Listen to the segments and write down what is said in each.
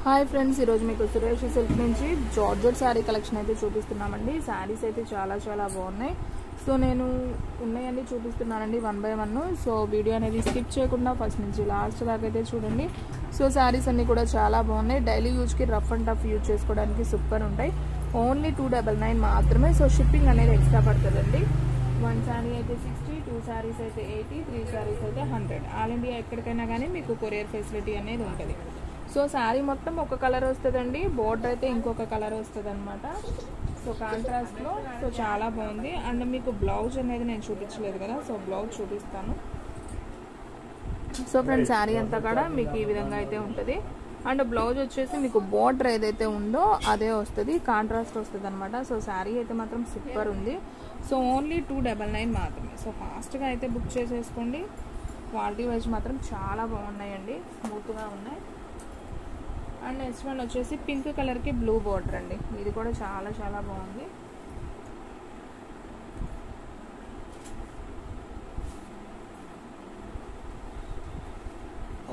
Hi friends, ఈరోజు మీకు Suresh silk నుంచి జార్జెట్ శారీ కలెక్షన్ అయితే చూపిస్తున్నామండి. శారీస్ అయితే చాలా బాగున్నాయి. సో నేను ఉన్నాయండి చూపిస్తున్నానండి 1 by 1. సో వీడియో అనేది స్కిప్ చేయకుండా ఫస్ట్ నుంచి లాస్ట్ దాకా అయితే చూడండి. సో శారీస్ అన్నీ కూడా చాలా బాగున్నాయి. డైలీ యూజ్కి రఫ్ అండ్ టఫ్ యూజ్ చేసుకోవడానికి సూపర్ ఉంటాయి. ఓన్లీ 299 మాత్రమే. సో షిప్పింగ్ అనేది ఎక్స్ట్రా పడుతుందండి. 1 శారీ అయితే 60, 2 శారీస్ అయితే 80, 3 శారీస్ అయితే 100. ఆల్ ఇండియా ఎక్కడికైనా కానీ మీకు కొరియర్ ఫెసిలిటీ అనేది ఉంటుంది. సో శారీ మొత్తం ఒక కలర్ వస్తుందండి, బోర్డర్ అయితే ఇంకొక కలర్ వస్తుంది అనమాట. సో కాంట్రాస్ట్లో సో చాలా బాగుంది. అండ్ మీకు బ్లౌజ్ అనేది నేను చూపించలేదు కదా, సో బ్లౌజ్ చూపిస్తాను. సో ఫ్రెండ్స్, శారీ అంతా కూడా మీకు ఈ విధంగా అయితే ఉంటుంది. అండ్ బ్లౌజ్ వచ్చేసి మీకు బోర్డర్ ఏదైతే ఉందో అదే వస్తుంది, కాంట్రాస్ట్ వస్తుంది అనమాట. సో శారీ అయితే మాత్రం సూపర్ ఉంది. సో ఓన్లీ 299 మాత్రమే. సో ఫాస్ట్గా అయితే బుక్ చేసేసుకోండి. క్వాలిటీ వైజ్ మాత్రం చాలా బాగున్నాయండి, స్మూత్గా ఉన్నాయి. అండ్ నెక్స్ట్ వన్ వచ్చేసి పింక్ కలర్కి బ్లూ బోర్డర్ అండి. ఇది కూడా చాలా బాగుంది.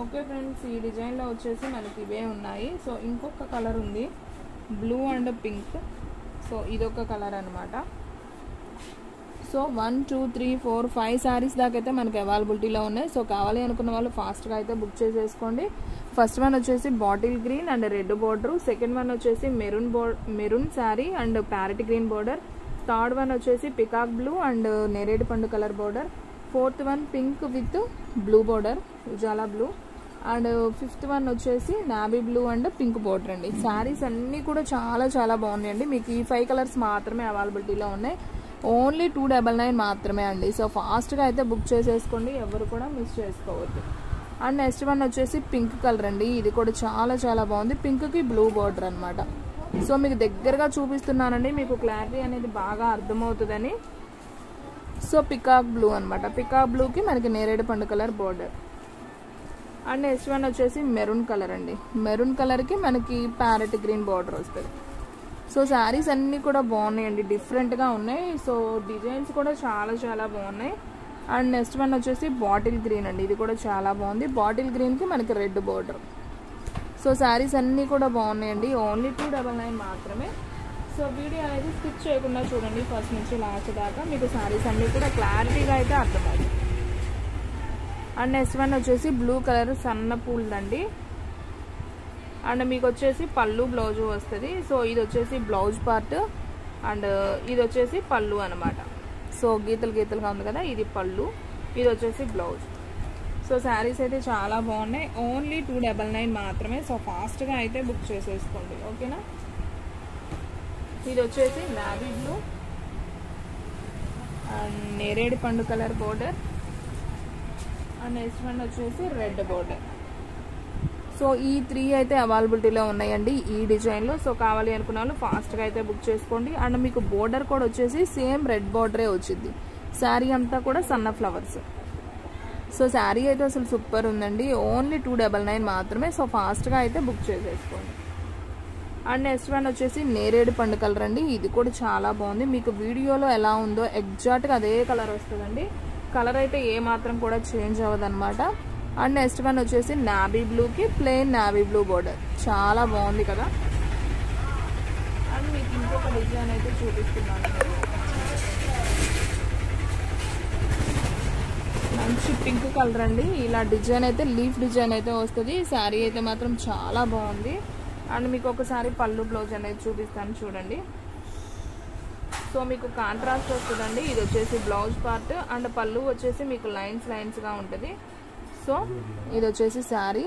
ఓకే ఫ్రెండ్స్, ఈ డిజైన్లో వచ్చేసి మనకి ఇవే ఉన్నాయి. సో ఇంకొక కలర్ ఉంది, బ్లూ అండ్ పింక్. సో ఇదొక కలర్ అనమాట. సో 1, 2, 3, 4, 5 శారీస్ దాకా అయితే మనకి అవైలబిలిటీలో ఉన్నాయి. సో కావాలి అనుకున్న వాళ్ళు ఫాస్ట్గా అయితే బుక్ చేసేసుకోండి. ఫస్ట్ వన్ వచ్చేసి bottle green and red border. Second one వచ్చేసి maroon sari and parrot green border. Third one వచ్చేసి పికాక్ బ్లూ అండ్ నేరేడు పండు colour border. Fourth one pink with blue border, Ujala blue. And fifth one వచ్చేసి navy blue and pink border అండి. శారీస్ అన్నీ కూడా చాలా బాగున్నాయండి. మీకు ఈ 5 కలర్స్ మాత్రమే అవైలబిలిటీలో ఉన్నాయి. ఓన్లీ 299 మాత్రమే అండి. సో ఫాస్ట్గా అయితే బుక్ చేసేసుకోండి, ఎవరు కూడా మిస్ చేసుకోవద్దు. అండ్ నెక్స్ట్ వన్ వచ్చేసి పింక్ కలర్ అండి. ఇది కూడా చాలా బాగుంది. పింక్కి బ్లూ బోర్డర్ అనమాట. సో మీకు దగ్గరగా చూపిస్తున్నానండి, మీకు క్లారిటీ అనేది బాగా అర్థమవుతుందని. సో పికాక్ బ్లూ అనమాట. పికాక్ బ్లూకి మనకి నేరేడు పండు colour border. And next one వచ్చేసి మెరూన్ కలర్ అండి. మెరూన్ కలర్కి మనకి ప్యారెట్ గ్రీన్ బోర్డర్ వస్తుంది. సో శారీస్ అన్నీ కూడా బాగున్నాయండి, డిఫరెంట్గా ఉన్నాయి. సో డిజైన్స్ కూడా చాలా బాగున్నాయి. అండ్ నెక్స్ట్ వన్ వచ్చేసి బాటిల్ గ్రీన్ అండి. ఇది కూడా చాలా బాగుంది. బాటిల్ గ్రీన్కి మనకి రెడ్ బోర్డర్. సో శారీస్ అన్నీ కూడా బాగున్నాయండి. ఓన్లీ 299 మాత్రమే. సో వీడియో అనేది స్కిప్ చేయకుండా చూడండి ఫస్ట్ నుంచి లాస్ట్ దాకా, మీకు శారీస్ అన్నీ కూడా క్లారిటీగా అయితే అర్థమవుతుంది. అండ్ నెక్స్ట్ వన్ వచ్చేసి బ్లూ కలర్ సన్న పూలదండి. అండ్ మీకు వచ్చేసి పళ్ళు బ్లౌజ్ వస్తుంది. సో ఇది వచ్చేసి బ్లౌజ్ పార్ట్ అండ్ ఇది వచ్చేసి పళ్ళు అనమాట. సో గీతలుగా ఉంది కదా, ఇది పళ్ళు, ఇది వచ్చేసి బ్లౌజ్. సో శారీస్ అయితే చాలా బాగున్నాయి. ఓన్లీ 299 మాత్రమే. సో ఫాస్ట్గా అయితే బుక్ చేసేసుకోండి, ఓకేనా. ఇది వచ్చేసి నావీ బ్లూ అండ్ నేరేడు పండు colour border. And next one వచ్చేసి రెడ్ బోర్డర్. సో ఈ 3 అయితే అవైలబిలిటీలో ఉన్నాయండి ఈ డిజైన్లో. సో కావాలి అనుకున్న వాళ్ళు ఫాస్ట్గా అయితే బుక్ చేసుకోండి. అండ్ మీకు బోర్డర్ కూడా వచ్చేసి సేమ్ రెడ్ బోర్డరే వచ్చింది. శారీ అంతా కూడా సన్న ఫ్లవర్స్. సో శారీ అయితే అసలు సూపర్ ఉందండి. ఓన్లీ 299 మాత్రమే. సో ఫాస్ట్గా అయితే బుక్ చేసేసుకోండి. అండ్ నెక్స్ట్ వన్ వచ్చేసి నేరేడు పండు కలర్ అండి. ఇది కూడా చాలా బాగుంది. మీకు వీడియోలో ఎలా ఉందో ఎగ్జాక్ట్గా అదే కలర్ వస్తుందండి. కలర్ అయితే ఏ మాత్రం కూడా చేంజ్ అవ్వదు అనమాట. అండ్ నెక్స్ట్ వన్ వచ్చేసి నావీ బ్లూకి ప్లెయిన్ నావీ బ్లూ బోర్డర్. చాలా బాగుంది కదా. అండ్ మీకు ఇంకొక డిజైన్ అయితే చూపిస్తున్నాను. మంచి పింక్ కలర్ అండి. ఇలా డిజైన్ అయితే లీఫ్ డిజైన్ అయితే వస్తుంది. శారీ అయితే మాత్రం చాలా బాగుంది. అండ్ మీకు ఒకసారి పళ్ళు బ్లౌజ్ అనేది చూపిస్తాను చూడండి. సో మీకు కాంట్రాస్ట్ వస్తుందండి. ఇది వచ్చేసి బ్లౌజ్ పార్ట్ అండ్ పళ్ళు వచ్చేసి మీకు లైన్స్గా ఉంటుంది. సో ఇది వచ్చేసి శారీ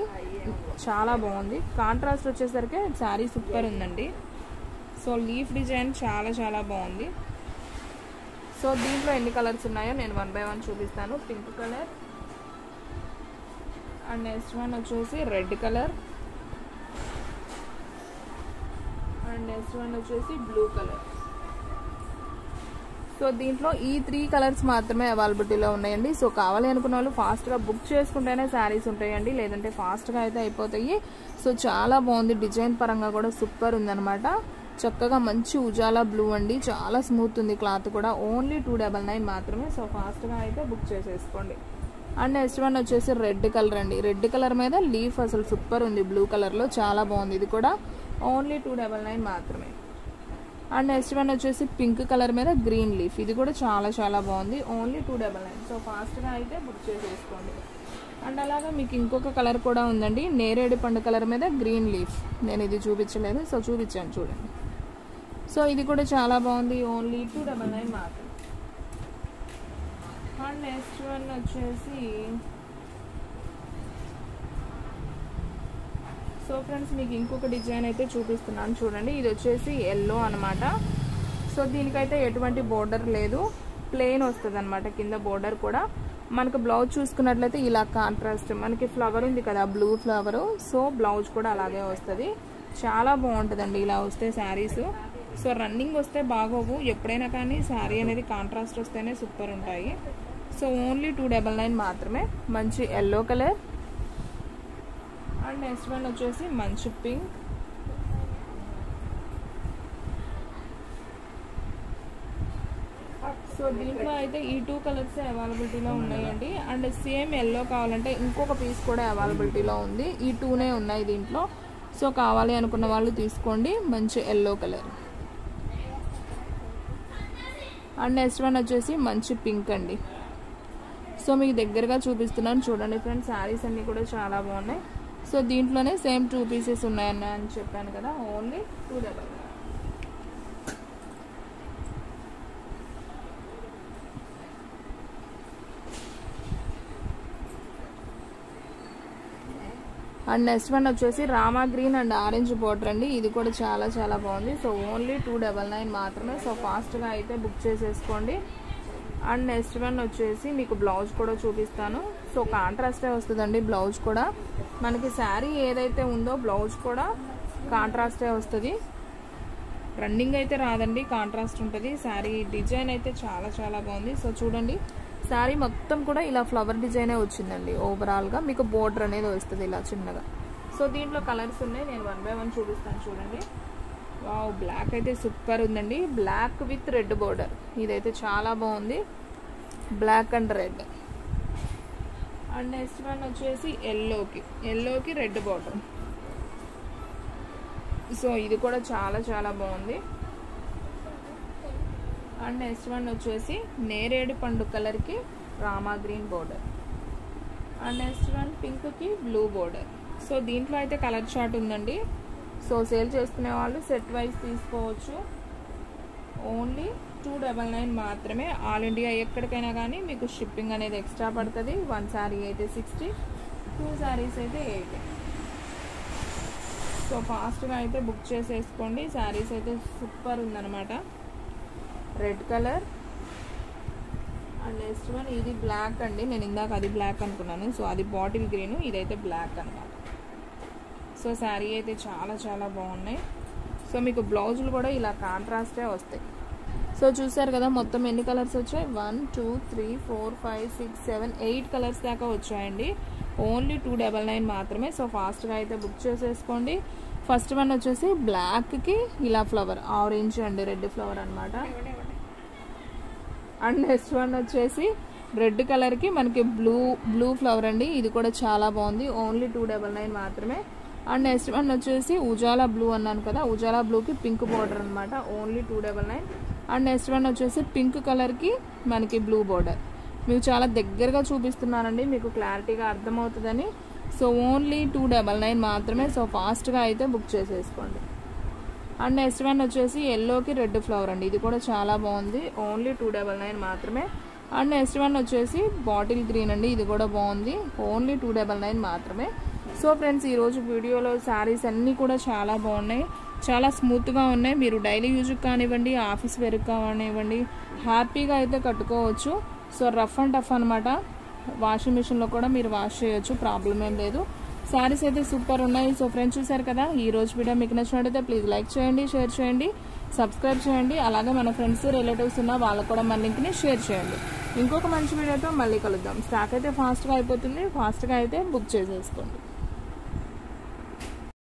చాలా బాగుంది. కాంట్రాస్ట్ వచ్చేసరికి శారీ సూపర్ ఉందండి. సో లీఫ్ డిజైన్ చాలా బాగుంది. సో దీంట్లో ఎన్ని కలర్స్ ఉన్నాయో నేను 1 by 1 చూపిస్తాను. Pink colour and next one వచ్చేసి red colour and next one వచ్చేసి బ్లూ కలర్. సో దీంట్లో ఈ 3 కలర్స్ మాత్రమే అవైలబిలిటీలో ఉన్నాయండి. సో కావాలి అనుకున్న వాళ్ళు ఫాస్ట్గా బుక్ చేసుకుంటేనే శారీస్ ఉంటాయండి, లేదంటే ఫాస్ట్గా అయితే అయిపోతాయి. సో చాలా బాగుంది. డిజైన్ పరంగా కూడా సూపర్ ఉందన్నమాట. చక్కగా మంచి ఉజాలా బ్లూ అండి. చాలా స్మూత్ ఉంది క్లాత్ కూడా. ఓన్లీ 299 మాత్రమే. సో ఫాస్ట్గా అయితే బుక్ చేసేసుకోండి. అండ్ నెక్స్ట్ వన్ వచ్చేసి రెడ్ కలర్ అండి. రెడ్ కలర్ మీద లీఫ్ అసలు సూపర్ ఉంది, బ్లూ కలర్లో చాలా బాగుంది. ఇది కూడా ఓన్లీ 299 మాత్రమే. అండ్ నెక్స్ట్ వన్ వచ్చేసి పింక్ కలర్ మీద గ్రీన్ లీఫ్, ఇది కూడా చాలా చాలా బాగుంది, ఓన్లీ 299. సో ఫాస్ట్గా అయితే బుక్ చేసేసుకోండి. అండ్ అలాగా మీకు ఇంకొక కలర్ కూడా ఉందండి, నేరేడు పండు కలర్ మీద గ్రీన్ లీఫ్. నేను ఇది చూపించలేదు, సో చూపించాను చూడండి. సో ఇది కూడా చాలా బాగుంది, ఓన్లీ 299 మాత్రమే. అండ్ నెక్స్ట్ వన్ వచ్చేసి సో ఫ్రెండ్స్ మీకు ఇంకొక డిజైన్ అయితే చూపిస్తున్నాను చూడండి. ఇది వచ్చేసి ఎల్లో అనమాట. సో దీనికైతే ఎటువంటి బోర్డర్ లేదు, ప్లెయిన్ వస్తుంది అనమాట కింద బోర్డర్ కూడా. మనకు బ్లౌజ్ చూసుకున్నట్లయితే ఇలా కాంట్రాస్ట్ మనకి ఫ్లవర్ ఉంది కదా, బ్లూ ఫ్లవర్. సో బ్లౌజ్ కూడా అలాగే వస్తుంది, చాలా బాగుంటుందండి ఇలా వస్తే శారీస్. సో రన్నింగ్ వస్తే బాగోవు, ఎప్పుడైనా కానీ శారీ అనేది కాంట్రాస్ట్ వస్తేనే సూపర్ ఉంటాయి. సో ఓన్లీ 299 మాత్రమే. మంచి yellow colour. And next one వచ్చేసి మంచి పింక్. సో దీంట్లో అయితే ఈ 2 కలర్స్ అవైలబిలిటీలో ఉన్నాయండి. అండ్ సేమ్ ఎల్లో కావాలంటే ఇంకొక పీస్ కూడా అవైలబిలిటీలో ఉంది, ఈ 2నే ఉన్నాయి దీంట్లో. సో కావాలి అనుకున్న వాళ్ళు తీసుకోండి, మంచి yellow colour. And next one వచ్చేసి మంచి పింక్ అండి. సో మీకు దగ్గరగా చూపిస్తున్నాను చూడండి ఫ్రెండ్స్, శారీస్ అన్నీ కూడా చాలా బాగున్నాయి. సో దీంట్లోనే సేమ్ 2 పీసెస్ ఉన్నాయని అని చెప్పాను కదా, ఓన్లీ 299. అండ్ నెక్స్ట్ వన్ వచ్చేసి Rama green and orange border అండి. ఇది కూడా చాలా చాలా బాగుంది. సో ఓన్లీ 299 మాత్రమే. సో ఫాస్ట్గా అయితే బుక్ చేసేసుకోండి. అండ్ నెక్స్ట్ వన్ వచ్చేసి మీకు బ్లౌజ్ కూడా చూపిస్తాను. సో కాంట్రాస్టే వస్తుందండి బ్లౌజ్ కూడా, మనకి శారీ ఏదైతే ఉందో బ్లౌజ్ కూడా కాంట్రాస్టే వస్తుంది. రన్నింగ్ అయితే రాదండి, కాంట్రాస్ట్ ఉంటుంది. శారీ డిజైన్ అయితే చాలా చాలా బాగుంది. సో చూడండి, శారీ మొత్తం కూడా ఇలా ఫ్లవర్ డిజైనే వచ్చిందండి. ఓవరాల్గా మీకు బోర్డర్ అనేది వస్తుంది ఇలా చిన్నగా. సో దీంట్లో కలర్స్ ఉన్నాయి, నేను 1 by 1 చూపిస్తాను చూడండి. వావ్, బ్లాక్ అయితే సూపర్ ఉందండి, బ్లాక్ విత్ రెడ్ బోర్డర్. ఇదైతే చాలా బాగుంది, black and red. And next one వచ్చేసి ఎల్లోకి రెడ్ బోర్డర్. సో ఇది కూడా చాలా చాలా బాగుంది. అండ్ నెక్స్ట్ వన్ వచ్చేసి నేరేడు పండు కలర్కి Rama green border. And next one పింక్కి బ్లూ బోర్డర్. సో దీంట్లో అయితే కలర్ చార్ట్ ఉందండి. సో సేల్ చేసుకునే వాళ్ళు సెట్ వైజ్ తీసుకోవచ్చు, ఓన్లీ 299 మాత్రమే. ఆల్ ఇండియా ఎక్కడికైనా కానీ మీకు షిప్పింగ్ అనేది ఎక్స్ట్రా పడుతుంది. 1 శారీ అయితే 60, 2 శారీస్ అయితే 80. సో ఫాస్ట్గా అయితే బుక్ చేసేసుకోండి. శారీస్ అయితే సూపర్ ఉందన్నమాట, red colour. And next one ఇది బ్లాక్ అండి, నేను ఇందాక అది బ్లాక్ అనుకున్నాను. సో అది బాటిల్ గ్రీన్, ఇదైతే బ్లాక్ అనమాట. సో శారీ అయితే చాలా చాలా బాగున్నాయి. సో మీకు బ్లౌజులు కూడా ఇలా కాంట్రాస్టే వస్తాయి. సో చూసారు కదా మొత్తం ఎన్ని కలర్స్ వచ్చాయి, 1 2 3 4 5 6 7 8 కలర్స్ దాకా వచ్చాయండి, ఓన్లీ 299 మాత్రమే. సో ఫాస్ట్గా అయితే బుక్ చేసేసుకోండి. ఫస్ట్ వన్ వచ్చేసి బ్లాక్కి ఇలా flower, orange and red flower అనమాట. అండ్ నెక్స్ట్ వన్ వచ్చేసి రెడ్ కలర్కి మనకి బ్లూ ఫ్లవర్ అండి. ఇది కూడా చాలా బాగుంది, ఓన్లీ 299 మాత్రమే. అండ్ నెక్స్ట్ వన్ వచ్చేసి ఉజాలా బ్లూ అన్నాను కదా, ఉజాలా బ్లూకి పింక్ బార్డర్ అనమాట, ఓన్లీ 299. అండ్ నెక్స్ట్ వన్ వచ్చేసి పింక్ కలర్కి మనకి బ్లూ బార్డర్. మీకు చాలా దగ్గరగా చూపిస్తున్నానండి, మీకు క్లారిటీగా అర్థమవుతుందని. సో ఓన్లీ 299 మాత్రమే. సో ఫాస్ట్గా అయితే బుక్ చేసేసుకోండి. అండ్ నెక్స్ట్ వన్ వచ్చేసి ఎల్లోకి రెడ్ ఫ్లవర్ అండి, ఇది కూడా చాలా బాగుంది, ఓన్లీ 299 మాత్రమే. అండ్ నెక్స్ట్ వన్ వచ్చేసి బాటిల్ గ్రీన్ అండి, ఇది కూడా బాగుంది, ఓన్లీ 299 మాత్రమే. సో ఫ్రెండ్స్, ఈరోజు వీడియోలో శారీస్ అన్నీ కూడా చాలా బాగున్నాయి, చాలా స్మూత్గా ఉన్నాయి. మీరు డైలీ యూజ్కి కానివ్వండి, ఆఫీస్ వేర్కి కానివ్వండి, హ్యాపీగా అయితే కట్టుకోవచ్చు. సో రఫ్ అండ్ టఫ్ అనమాట, వాషింగ్ మిషన్లో కూడా మీరు వాష్ చేయొచ్చు, ప్రాబ్లం ఏం లేదు. శారీస్ అయితే సూపర్ ఉన్నాయి. సో ఫ్రెండ్స్ చూసారు కదా, ఈ రోజు వీడియో మీకు నచ్చినట్టయితే ప్లీజ్ లైక్ చేయండి, షేర్ చేయండి, సబ్స్క్రైబ్ చేయండి. అలాగే మన ఫ్రెండ్స్ రిలేటివ్స్ ఉన్న వాళ్ళకు కూడా మన లింక్ని షేర్ చేయండి. ఇంకొక మంచి వీడియోతో మళ్ళీ కలుద్దాం. స్టాక్ అయితే ఫాస్ట్గా అయిపోతుంది, ఫాస్ట్గా అయితే బుక్ చేసేసుకోండి.